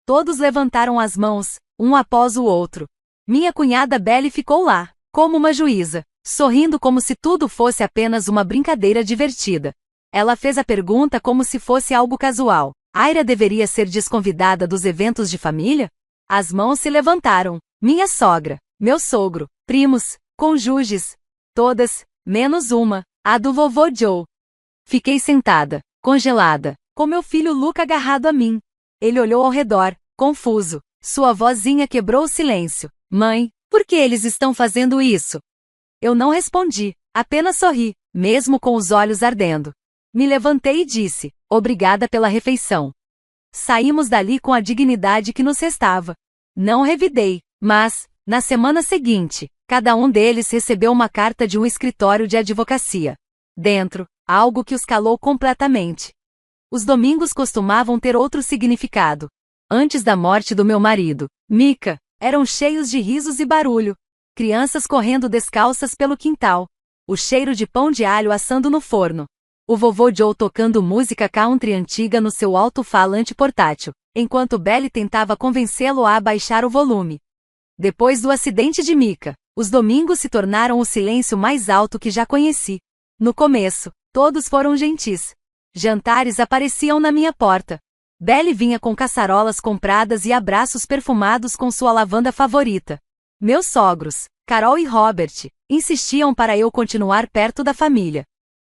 Todos levantaram as mãos, um após o outro. Minha cunhada Belle ficou lá, como uma juíza, sorrindo como se tudo fosse apenas uma brincadeira divertida. Ela fez a pergunta como se fosse algo casual. Aira deveria ser desconvidada dos eventos de família? As mãos se levantaram. Minha sogra, meu sogro, primos, cônjuges. Todas, menos uma, a do vovô Joe. Fiquei sentada, congelada, com meu filho Luca agarrado a mim. Ele olhou ao redor, confuso. Sua vozinha quebrou o silêncio. Mãe, por que eles estão fazendo isso? Eu não respondi, apenas sorri, mesmo com os olhos ardendo. Me levantei e disse, obrigada pela refeição. Saímos dali com a dignidade que nos restava. Não revidei, mas, na semana seguinte, cada um deles recebeu uma carta de um escritório de advocacia. Dentro, algo que os calou completamente. Os domingos costumavam ter outro significado. Antes da morte do meu marido, Mika, eram cheios de risos e barulho. Crianças correndo descalças pelo quintal. O cheiro de pão de alho assando no forno. O vovô Joe tocando música country antiga no seu alto-falante portátil, enquanto Belle tentava convencê-lo a abaixar o volume. Depois do acidente de Mika, os domingos se tornaram o silêncio mais alto que já conheci. No começo, todos foram gentis. Jantares apareciam na minha porta. Belle vinha com caçarolas compradas e abraços perfumados com sua lavanda favorita. Meus sogros, Carol e Robert, insistiam para eu continuar perto da família.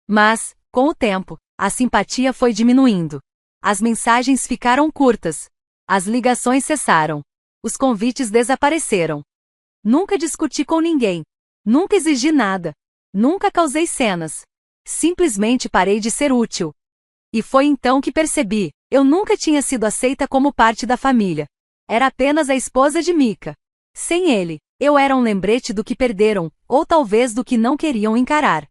Mas, com o tempo, a simpatia foi diminuindo. As mensagens ficaram curtas. As ligações cessaram. Os convites desapareceram. Nunca discuti com ninguém. Nunca exigi nada. Nunca causei cenas. Simplesmente parei de ser útil. E foi então que percebi, eu nunca tinha sido aceita como parte da família. Era apenas a esposa de Mika. Sem ele, eu era um lembrete do que perderam, ou talvez do que não queriam encarar.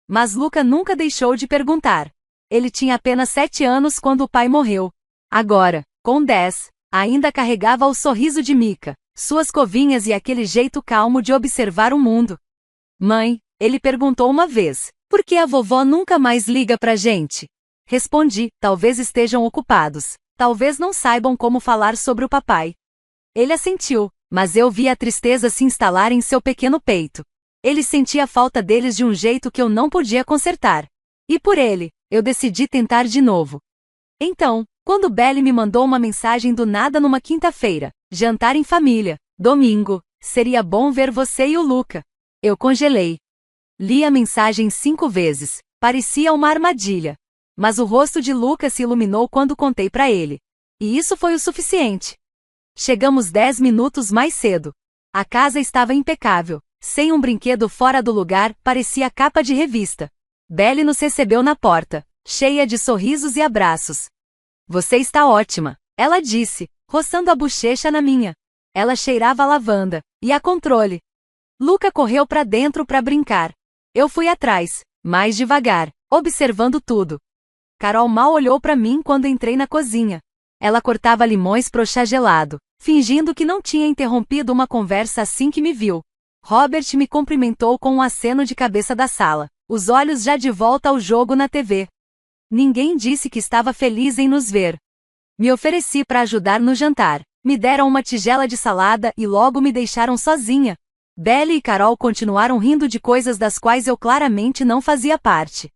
Mas Luca nunca deixou de perguntar. Ele tinha apenas 7 anos quando o pai morreu. Agora, com 10, ainda carregava o sorriso de Mika, suas covinhas e aquele jeito calmo de observar o mundo. Mãe, ele perguntou uma vez, por que a vovó nunca mais liga pra gente? Respondi, talvez estejam ocupados, talvez não saibam como falar sobre o papai. Ele assentiu, mas eu vi a tristeza se instalar em seu pequeno peito. Ele sentia falta deles de um jeito que eu não podia consertar. E por ele, eu decidi tentar de novo. Então, quando Belle me mandou uma mensagem do nada numa quinta-feira, jantar em família, domingo, seria bom ver você e o Luca. Eu congelei. Li a mensagem 5 vezes, parecia uma armadilha. Mas o rosto de Luca se iluminou quando contei para ele. E isso foi o suficiente. Chegamos 10 minutos mais cedo. A casa estava impecável. Sem um brinquedo fora do lugar, parecia capa de revista. Belle nos recebeu na porta, cheia de sorrisos e abraços. Você está ótima, ela disse, roçando a bochecha na minha. Ela cheirava a lavanda, e a controle. Luca correu para dentro para brincar. Eu fui atrás, mais devagar, observando tudo. Carol mal olhou para mim quando entrei na cozinha. Ela cortava limões pro chá gelado, fingindo que não tinha interrompido uma conversa assim que me viu. Robert me cumprimentou com um aceno de cabeça da sala, os olhos já de volta ao jogo na TV. Ninguém disse que estava feliz em nos ver. Me ofereci para ajudar no jantar, me deram uma tigela de salada e logo me deixaram sozinha. Belle e Carol continuaram rindo de coisas das quais eu claramente não fazia parte.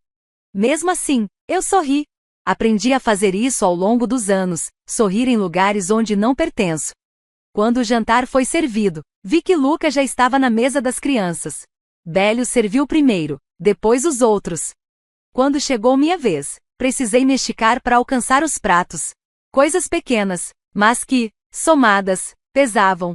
Mesmo assim, eu sorri. Aprendi a fazer isso ao longo dos anos, sorrir em lugares onde não pertenço. Quando o jantar foi servido, vi que Luca já estava na mesa das crianças. Belle o serviu primeiro, depois os outros. Quando chegou minha vez, precisei me esticar para alcançar os pratos. Coisas pequenas, mas que, somadas, pesavam.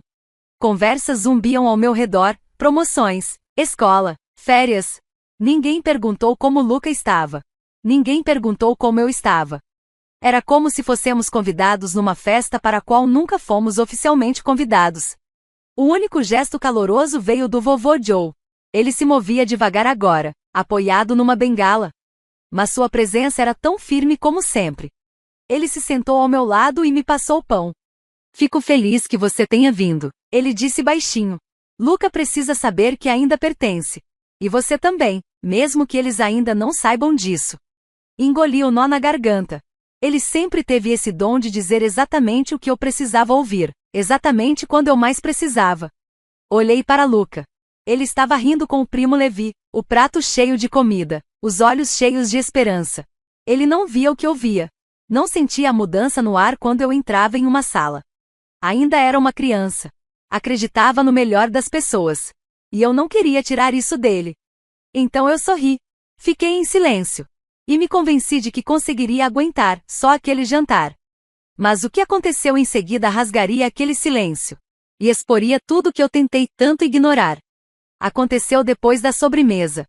Conversas zumbiam ao meu redor, promoções, escola, férias. Ninguém perguntou como Luca estava. Ninguém perguntou como eu estava. Era como se fossemos convidados numa festa para a qual nunca fomos oficialmente convidados. O único gesto caloroso veio do vovô Joe. Ele se movia devagar agora, apoiado numa bengala. Mas sua presença era tão firme como sempre. Ele se sentou ao meu lado e me passou o pão. Fico feliz que você tenha vindo, ele disse baixinho. Luca precisa saber que ainda pertence. E você também, mesmo que eles ainda não saibam disso. Engoli o nó na garganta. Ele sempre teve esse dom de dizer exatamente o que eu precisava ouvir, exatamente quando eu mais precisava. Olhei para Luca. Ele estava rindo com o primo Levi, o prato cheio de comida, os olhos cheios de esperança. Ele não via o que eu via. Não sentia a mudança no ar quando eu entrava em uma sala. Ainda era uma criança. Acreditava no melhor das pessoas. E eu não queria tirar isso dele. Então eu sorri. Fiquei em silêncio. E me convenci de que conseguiria aguentar só aquele jantar. Mas o que aconteceu em seguida rasgaria aquele silêncio. E exporia tudo que eu tentei tanto ignorar. Aconteceu depois da sobremesa.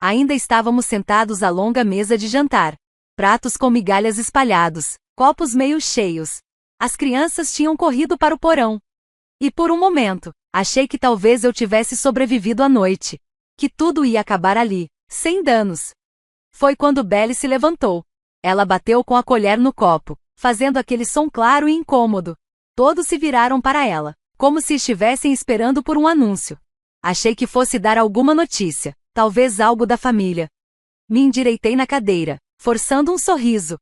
Ainda estávamos sentados à longa mesa de jantar. Pratos com migalhas espalhados, copos meio cheios. As crianças tinham corrido para o porão. E por um momento, achei que talvez eu tivesse sobrevivido à noite. Que tudo ia acabar ali, sem danos. Foi quando Belly se levantou. Ela bateu com a colher no copo, fazendo aquele som claro e incômodo. Todos se viraram para ela, como se estivessem esperando por um anúncio. Achei que fosse dar alguma notícia, talvez algo da família. Me endireitei na cadeira, forçando um sorriso.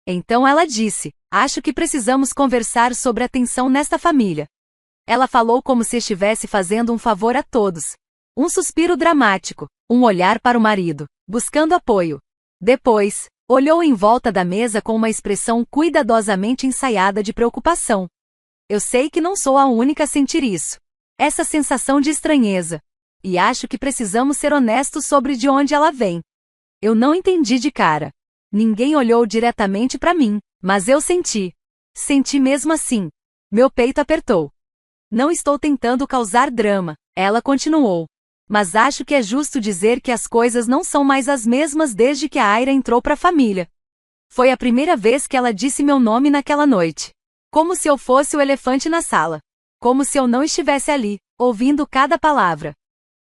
Então ela disse: acho que precisamos conversar sobre a tensão nesta família. Ela falou como se estivesse fazendo um favor a todos. Um suspiro dramático, um olhar para o marido, buscando apoio. Depois, olhou em volta da mesa com uma expressão cuidadosamente ensaiada de preocupação. Eu sei que não sou a única a sentir isso. Essa sensação de estranheza. E acho que precisamos ser honestos sobre de onde ela vem. Eu não entendi de cara. Ninguém olhou diretamente para mim, mas eu senti. Senti mesmo assim. Meu peito apertou. Não estou tentando causar drama, ela continuou. Mas acho que é justo dizer que as coisas não são mais as mesmas desde que a Aira entrou para a família. Foi a primeira vez que ela disse meu nome naquela noite. Como se eu fosse o elefante na sala. Como se eu não estivesse ali, ouvindo cada palavra.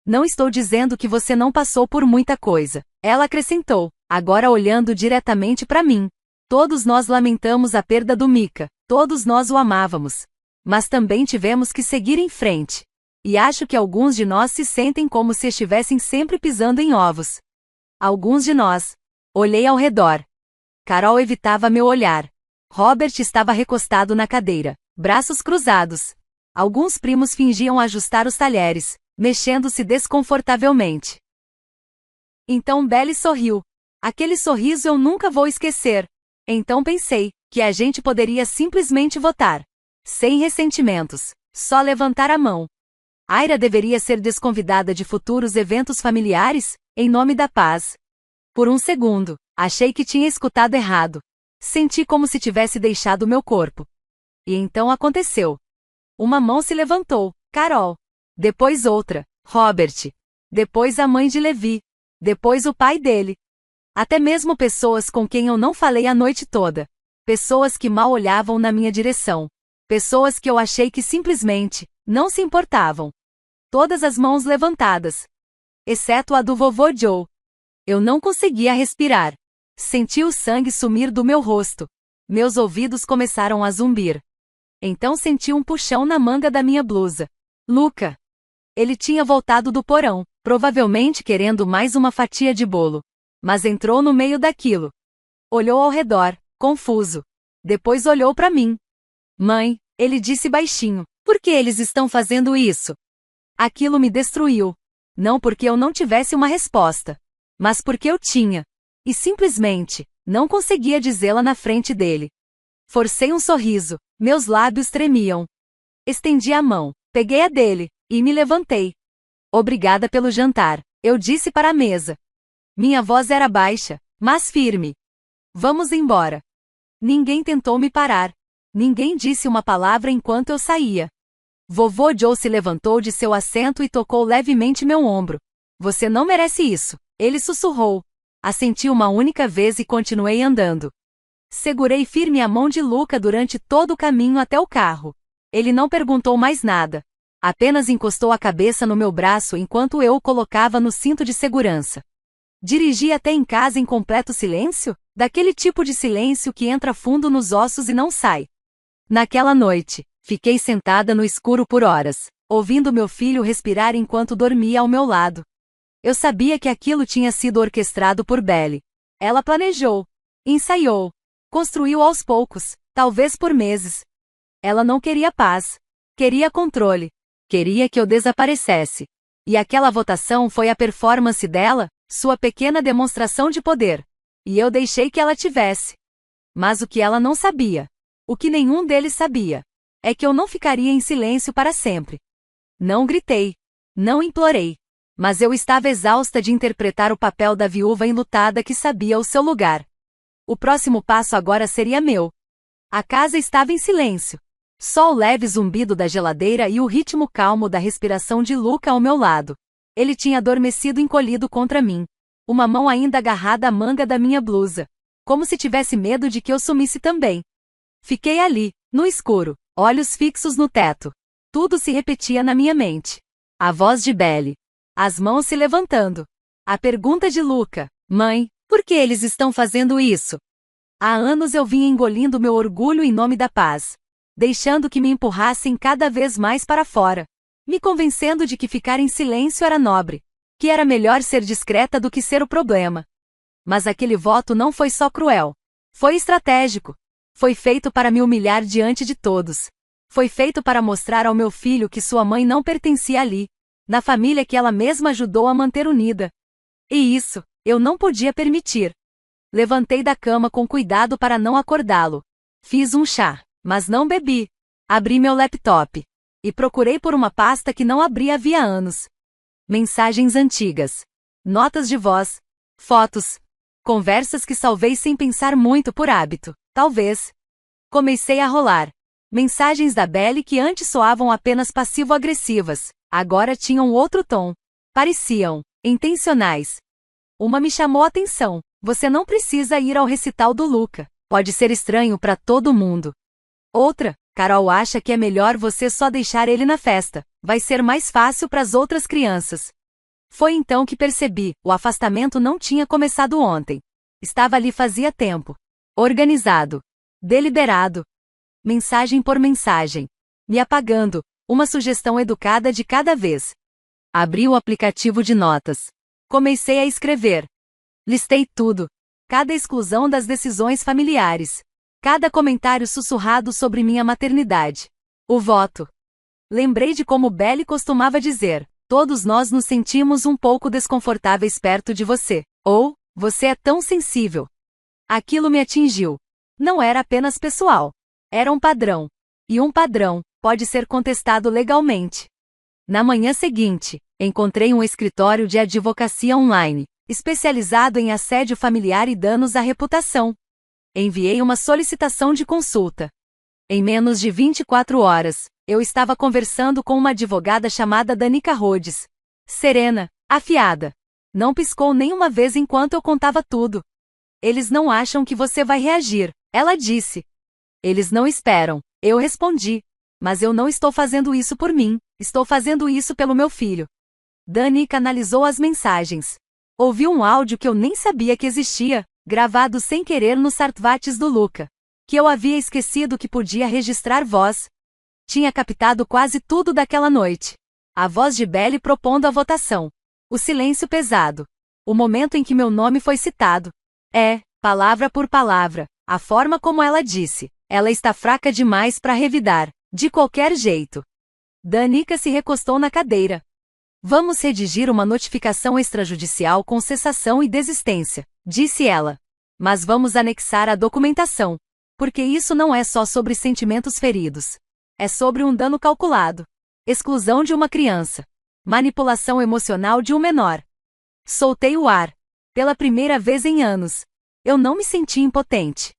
Não estou dizendo que você não passou por muita coisa, ela acrescentou, agora olhando diretamente para mim. Todos nós lamentamos a perda do Mika, todos nós o amávamos. Mas também tivemos que seguir em frente. E acho que alguns de nós se sentem como se estivessem sempre pisando em ovos. Alguns de nós. Olhei ao redor. Carol evitava meu olhar. Robert estava recostado na cadeira, braços cruzados. Alguns primos fingiam ajustar os talheres, mexendo-se desconfortavelmente. Então Belly sorriu. Aquele sorriso eu nunca vou esquecer. Então pensei que a gente poderia simplesmente votar. Sem ressentimentos. Só levantar a mão. Aira deveria ser desconvidada de futuros eventos familiares, em nome da paz. Por um segundo, achei que tinha escutado errado. Senti como se tivesse deixado meu corpo. E então aconteceu. Uma mão se levantou, Carol. Depois outra, Robert. Depois a mãe de Levi. Depois o pai dele. Até mesmo pessoas com quem eu não falei a noite toda. Pessoas que mal olhavam na minha direção. Pessoas que eu achei que simplesmente não se importavam. Todas as mãos levantadas. Exceto a do vovô Joe. Eu não conseguia respirar. Senti o sangue sumir do meu rosto. Meus ouvidos começaram a zumbir. Então senti um puxão na manga da minha blusa. Luca. Ele tinha voltado do porão, provavelmente querendo mais uma fatia de bolo. Mas entrou no meio daquilo. Olhou ao redor, confuso. Depois olhou para mim. Mãe, ele disse baixinho, por que eles estão fazendo isso? Aquilo me destruiu. Não porque eu não tivesse uma resposta. Mas porque eu tinha. E simplesmente, não conseguia dizê-la na frente dele. Forcei um sorriso, meus lábios tremiam. Estendi a mão, peguei a dele, e me levantei. Obrigada pelo jantar, eu disse para a mesa. Minha voz era baixa, mas firme. Vamos embora. Ninguém tentou me parar. Ninguém disse uma palavra enquanto eu saía. Vovô Joe se levantou de seu assento e tocou levemente meu ombro. Você não merece isso, ele sussurrou. Assenti uma única vez e continuei andando. Segurei firme a mão de Luca durante todo o caminho até o carro. Ele não perguntou mais nada. Apenas encostou a cabeça no meu braço enquanto eu o colocava no cinto de segurança. Dirigi até em casa em completo silêncio, daquele tipo de silêncio que entra fundo nos ossos e não sai. Naquela noite, fiquei sentada no escuro por horas, ouvindo meu filho respirar enquanto dormia ao meu lado. Eu sabia que aquilo tinha sido orquestrado por Belly. Ela planejou, ensaiou, Construiu aos poucos, talvez por meses. Ela não queria paz. Queria controle. Queria que eu desaparecesse. E aquela votação foi a performance dela, sua pequena demonstração de poder. E eu deixei que ela tivesse. Mas o que ela não sabia, o que nenhum deles sabia, é que eu não ficaria em silêncio para sempre. Não gritei. Não implorei. Mas eu estava exausta de interpretar o papel da viúva enlutada que sabia o seu lugar. O próximo passo agora seria meu. A casa estava em silêncio. Só o leve zumbido da geladeira e o ritmo calmo da respiração de Luca ao meu lado. Ele tinha adormecido encolhido contra mim. Uma mão ainda agarrada à manga da minha blusa. Como se tivesse medo de que eu sumisse também. Fiquei ali, no escuro, olhos fixos no teto. Tudo se repetia na minha mente. A voz de Belly. As mãos se levantando. A pergunta de Luca. Mãe, por que eles estão fazendo isso? Há anos eu vinha engolindo meu orgulho em nome da paz. Deixando que me empurrassem cada vez mais para fora. Me convencendo de que ficar em silêncio era nobre. Que era melhor ser discreta do que ser o problema. Mas aquele voto não foi só cruel. Foi estratégico. Foi feito para me humilhar diante de todos. Foi feito para mostrar ao meu filho que sua mãe não pertencia ali. Na família que ela mesma ajudou a manter unida. E isso, eu não podia permitir. Levantei da cama com cuidado para não acordá-lo. Fiz um chá, mas não bebi. Abri meu laptop. E procurei por uma pasta que não abri havia anos. Mensagens antigas. Notas de voz. Fotos. Conversas que salvei sem pensar muito por hábito, talvez. Comecei a rolar. Mensagens da Belly que antes soavam apenas passivo-agressivas, agora tinham outro tom. Pareciam intencionais. Uma me chamou a atenção. Você não precisa ir ao recital do Luca. Pode ser estranho para todo mundo. Outra, Carol acha que é melhor você só deixar ele na festa. Vai ser mais fácil para as outras crianças. Foi então que percebi, o afastamento não tinha começado ontem. Estava ali fazia tempo. Organizado. Deliberado. Mensagem por mensagem. Me apagando, uma sugestão educada de cada vez. Abri o aplicativo de notas. Comecei a escrever. Listei tudo. Cada exclusão das decisões familiares. Cada comentário sussurrado sobre minha maternidade. O voto. Lembrei de como Belly costumava dizer, todos nós nos sentimos um pouco desconfortáveis perto de você. Ou, você é tão sensível. Aquilo me atingiu. Não era apenas pessoal. Era um padrão. E um padrão pode ser contestado legalmente. Na manhã seguinte, encontrei um escritório de advocacia online, especializado em assédio familiar e danos à reputação. Enviei uma solicitação de consulta. Em menos de 24 horas, eu estava conversando com uma advogada chamada Danica Rhodes. Serena, afiada. Não piscou nenhuma vez enquanto eu contava tudo. Eles não acham que você vai reagir, ela disse. Eles não esperam, eu respondi. Mas eu não estou fazendo isso por mim, estou fazendo isso pelo meu filho. Danica analisou as mensagens. Ouvi um áudio que eu nem sabia que existia, gravado sem querer nos Sartvates do Luca. Que eu havia esquecido que podia registrar voz. Tinha captado quase tudo daquela noite. A voz de Belly propondo a votação. O silêncio pesado. O momento em que meu nome foi citado. Palavra por palavra, a forma como ela disse. Ela está fraca demais para revidar, de qualquer jeito. Danica se recostou na cadeira. Vamos redigir uma notificação extrajudicial com cessação e desistência, disse ela. Mas vamos anexar a documentação. Porque isso não é só sobre sentimentos feridos. É sobre um dano calculado. Exclusão de uma criança. Manipulação emocional de um menor. Soltei o ar. Pela primeira vez em anos. Eu não me senti impotente.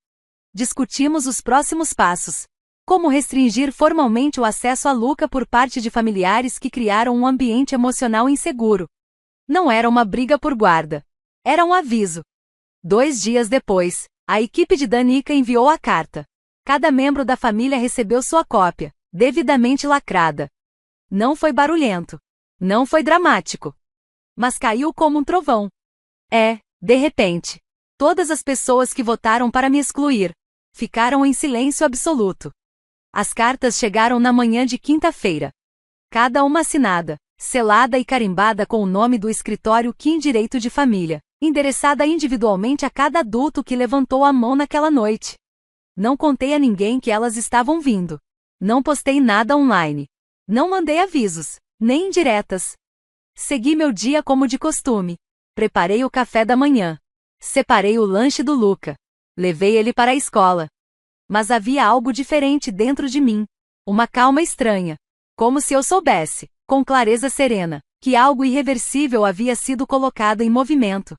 Discutimos os próximos passos. Como restringir formalmente o acesso a Luca por parte de familiares que criaram um ambiente emocional inseguro. Não era uma briga por guarda. Era um aviso. 2 dias depois, a equipe de Danica enviou a carta. Cada membro da família recebeu sua cópia, devidamente lacrada. Não foi barulhento. Não foi dramático. Mas caiu como um trovão. De repente, todas as pessoas que votaram para me excluir ficaram em silêncio absoluto. As cartas chegaram na manhã de quinta-feira. Cada uma assinada, selada e carimbada com o nome do escritório Kim Direito de Família, endereçada individualmente a cada adulto que levantou a mão naquela noite. Não contei a ninguém que elas estavam vindo. Não postei nada online. Não mandei avisos, nem indiretas. Segui meu dia como de costume. Preparei o café da manhã. Separei o lanche do Luca. Levei ele para a escola. Mas havia algo diferente dentro de mim. Uma calma estranha. Como se eu soubesse, com clareza serena, que algo irreversível havia sido colocado em movimento.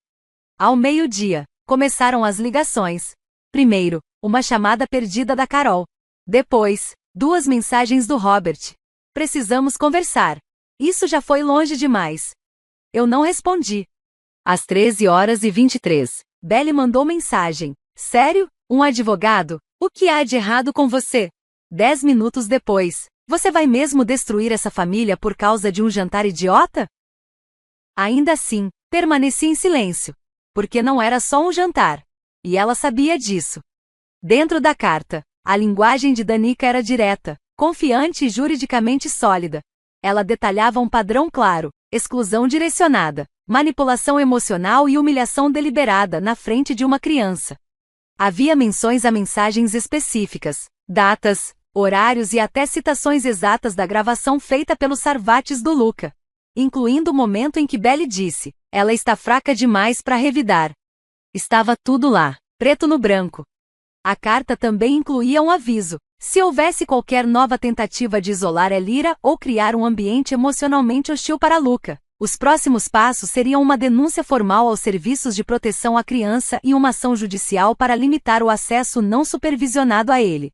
Ao meio-dia, começaram as ligações. Primeiro, uma chamada perdida da Carol. Depois, 2 mensagens do Robert. Precisamos conversar. Isso já foi longe demais. Eu não respondi. Às 13h23, Belly mandou mensagem. Sério? Um advogado? O que há de errado com você? 10 minutos depois, você vai mesmo destruir essa família por causa de um jantar idiota? Ainda assim, permaneci em silêncio. Porque não era só um jantar. E ela sabia disso. Dentro da carta, a linguagem de Danica era direta, confiante e juridicamente sólida. Ela detalhava um padrão claro: exclusão direcionada, manipulação emocional e humilhação deliberada na frente de uma criança. Havia menções a mensagens específicas, datas, horários e até citações exatas da gravação feita pelos Sarvates do Luca, incluindo o momento em que Belly disse: ela está fraca demais para revidar. Estava tudo lá, preto no branco. A carta também incluía um aviso: se houvesse qualquer nova tentativa de isolar Elira ou criar um ambiente emocionalmente hostil para Luca, os próximos passos seriam uma denúncia formal aos serviços de proteção à criança e uma ação judicial para limitar o acesso não supervisionado a ele.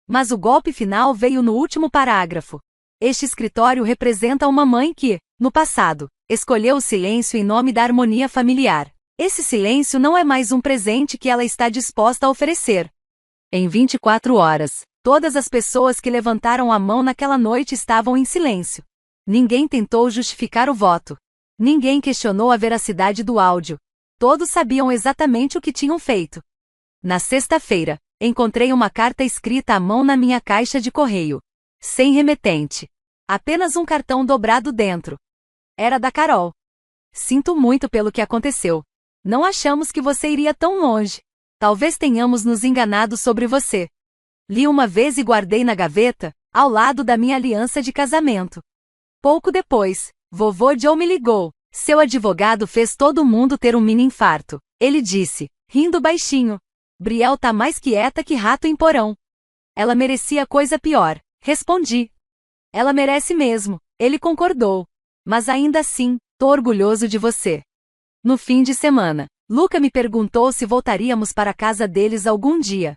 Mas o golpe final veio no último parágrafo. Este escritório representa uma mãe que, no passado, escolheu o silêncio em nome da harmonia familiar. Esse silêncio não é mais um presente que ela está disposta a oferecer. Em 24 horas, todas as pessoas que levantaram a mão naquela noite estavam em silêncio. Ninguém tentou justificar o voto. Ninguém questionou a veracidade do áudio. Todos sabiam exatamente o que tinham feito. Na sexta-feira, encontrei uma carta escrita à mão na minha caixa de correio. Sem remetente. Apenas um cartão dobrado dentro. Era da Carol. Sinto muito pelo que aconteceu. Não achamos que você iria tão longe. Talvez tenhamos nos enganado sobre você. Li uma vez e guardei na gaveta, ao lado da minha aliança de casamento. Pouco depois, vovô Joe me ligou. Seu advogado fez todo mundo ter um mini infarto. Ele disse, rindo baixinho. Brielle tá mais quieta que rato em porão. Ela merecia coisa pior. Respondi. Ela merece mesmo. Ele concordou. Mas ainda assim, tô orgulhoso de você. No fim de semana, Luca me perguntou se voltaríamos para a casa deles algum dia.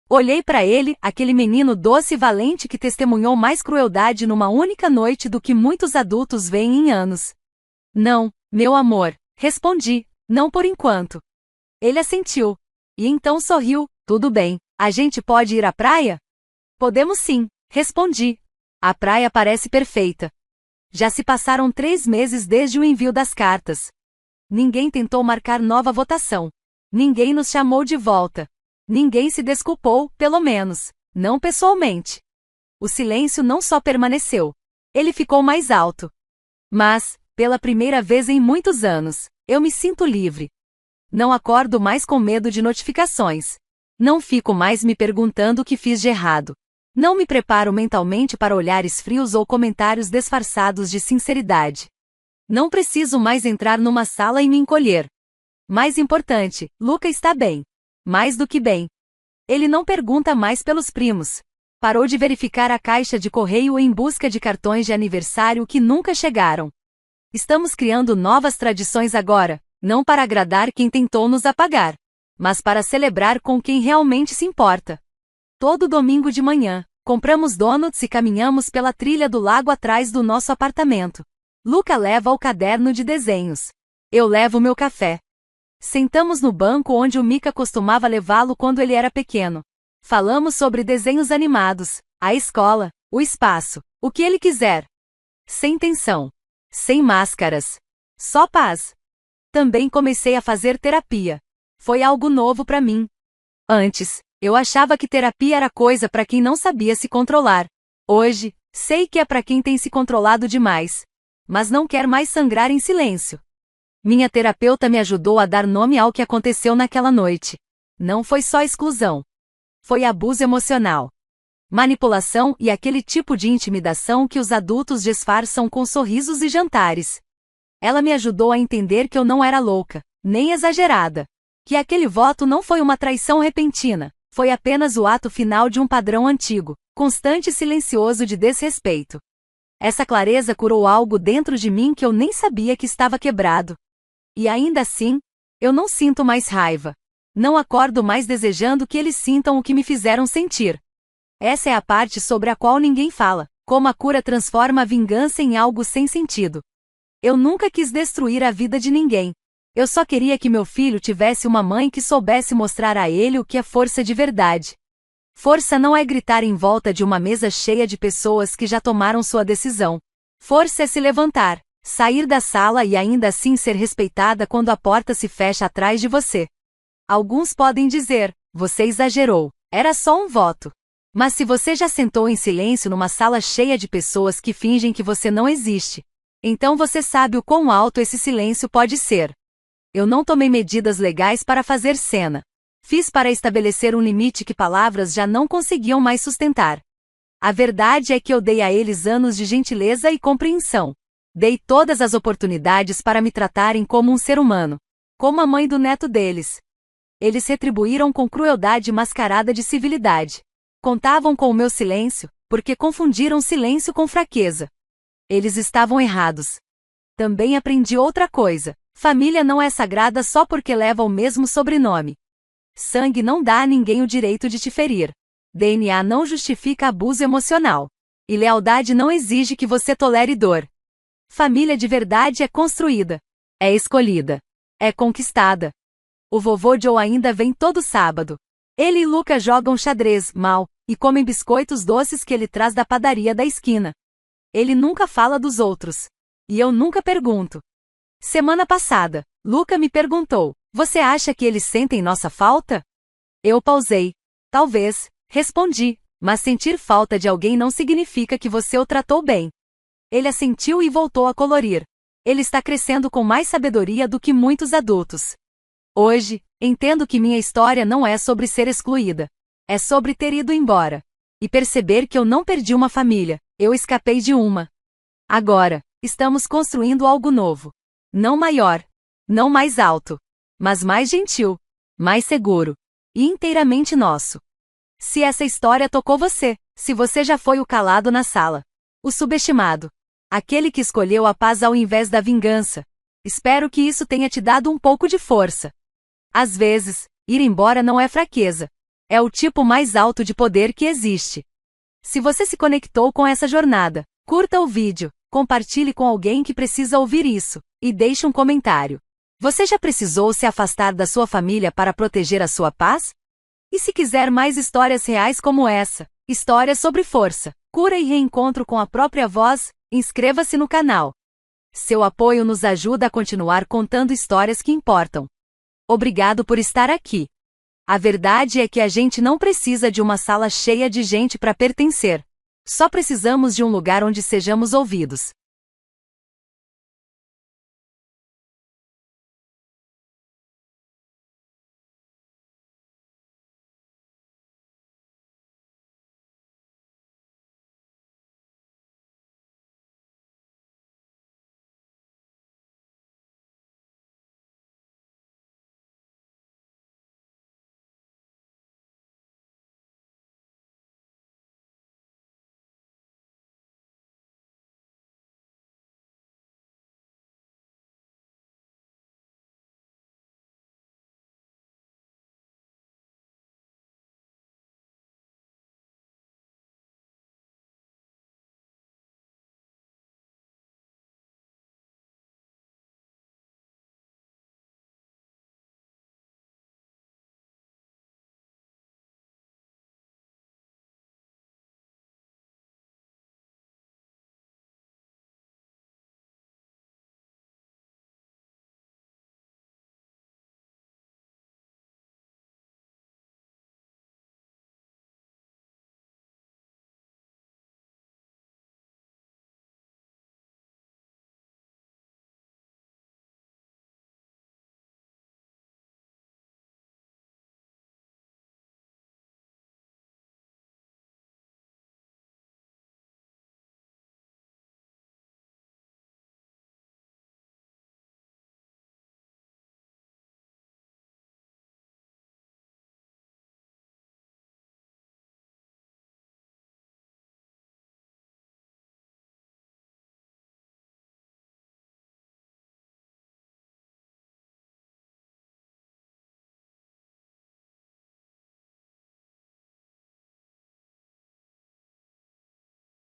Olhei para ele, aquele menino doce e valente que testemunhou mais crueldade numa única noite do que muitos adultos veem em anos. Não, meu amor, respondi, não por enquanto. Ele assentiu. E então sorriu, tudo bem, a gente pode ir à praia? Podemos sim, respondi. A praia parece perfeita. Já se passaram 3 meses desde o envio das cartas. Ninguém tentou marcar nova votação. Ninguém nos chamou de volta. Ninguém se desculpou, pelo menos, não pessoalmente. O silêncio não só permaneceu. Ele ficou mais alto. Mas, pela primeira vez em muitos anos, eu me sinto livre. Não acordo mais com medo de notificações. Não fico mais me perguntando o que fiz de errado. Não me preparo mentalmente para olhares frios ou comentários disfarçados de sinceridade. Não preciso mais entrar numa sala e me encolher. Mais importante, Luca está bem. Mais do que bem. Ele não pergunta mais pelos primos. Parou de verificar a caixa de correio em busca de cartões de aniversário que nunca chegaram. Estamos criando novas tradições agora, não para agradar quem tentou nos apagar, mas para celebrar com quem realmente se importa. Todo domingo de manhã, compramos donuts e caminhamos pela trilha do lago atrás do nosso apartamento. Luca leva o caderno de desenhos. Eu levo meu café. Sentamos no banco onde o Mika costumava levá-lo quando ele era pequeno. Falamos sobre desenhos animados, a escola, o espaço, o que ele quiser. Sem tensão. Sem máscaras. Só paz. Também comecei a fazer terapia. Foi algo novo para mim. Antes, eu achava que terapia era coisa para quem não sabia se controlar. Hoje, sei que é para quem tem se controlado demais. Mas não quer mais sangrar em silêncio. Minha terapeuta me ajudou a dar nome ao que aconteceu naquela noite. Não foi só exclusão. Foi abuso emocional. Manipulação e aquele tipo de intimidação que os adultos disfarçam com sorrisos e jantares. Ela me ajudou a entender que eu não era louca, nem exagerada. Que aquele voto não foi uma traição repentina, foi apenas o ato final de um padrão antigo, constante e silencioso de desrespeito. Essa clareza curou algo dentro de mim que eu nem sabia que estava quebrado. E ainda assim, eu não sinto mais raiva. Não acordo mais desejando que eles sintam o que me fizeram sentir. Essa é a parte sobre a qual ninguém fala, como a cura transforma a vingança em algo sem sentido. Eu nunca quis destruir a vida de ninguém. Eu só queria que meu filho tivesse uma mãe que soubesse mostrar a ele o que é força de verdade. Força não é gritar em volta de uma mesa cheia de pessoas que já tomaram sua decisão. Força é se levantar, sair da sala e ainda assim ser respeitada quando a porta se fecha atrás de você. Alguns podem dizer, você exagerou, era só um voto. Mas se você já sentou em silêncio numa sala cheia de pessoas que fingem que você não existe, então você sabe o quão alto esse silêncio pode ser. Eu não tomei medidas legais para fazer cena. Fiz para estabelecer um limite que palavras já não conseguiam mais sustentar. A verdade é que eu dei a eles anos de gentileza e compreensão. Dei todas as oportunidades para me tratarem como um ser humano, como a mãe do neto deles. Eles retribuíram com crueldade mascarada de civilidade. Contavam com o meu silêncio, porque confundiram silêncio com fraqueza. Eles estavam errados. Também aprendi outra coisa. Família não é sagrada só porque leva o mesmo sobrenome. Sangue não dá a ninguém o direito de te ferir. DNA não justifica abuso emocional. E lealdade não exige que você tolere dor. Família de verdade é construída. É escolhida. É conquistada. O vovô Joe ainda vem todo sábado. Ele e Luca jogam xadrez, mal, e comem biscoitos doces que ele traz da padaria da esquina. Ele nunca fala dos outros. E eu nunca pergunto. Semana passada, Luca me perguntou, você acha que eles sentem nossa falta? Eu pausei. Talvez, respondi, mas sentir falta de alguém não significa que você o tratou bem. Ele assentiu e voltou a colorir. Ele está crescendo com mais sabedoria do que muitos adultos. Hoje, entendo que minha história não é sobre ser excluída. É sobre ter ido embora. E perceber que eu não perdi uma família, eu escapei de uma. Agora, estamos construindo algo novo. Não maior, não mais alto, mas mais gentil, mais seguro, e inteiramente nosso. Se essa história tocou você, se você já foi o calado na sala, o subestimado, aquele que escolheu a paz ao invés da vingança, espero que isso tenha te dado um pouco de força. Às vezes, ir embora não é fraqueza, é o tipo mais alto de poder que existe. Se você se conectou com essa jornada, curta o vídeo, compartilhe com alguém que precisa ouvir isso, e deixe um comentário. Você já precisou se afastar da sua família para proteger a sua paz? E se quiser mais histórias reais como essa, histórias sobre força, cura e reencontro com a própria voz, inscreva-se no canal. Seu apoio nos ajuda a continuar contando histórias que importam. Obrigado por estar aqui. A verdade é que a gente não precisa de uma sala cheia de gente para pertencer. Só precisamos de um lugar onde sejamos ouvidos.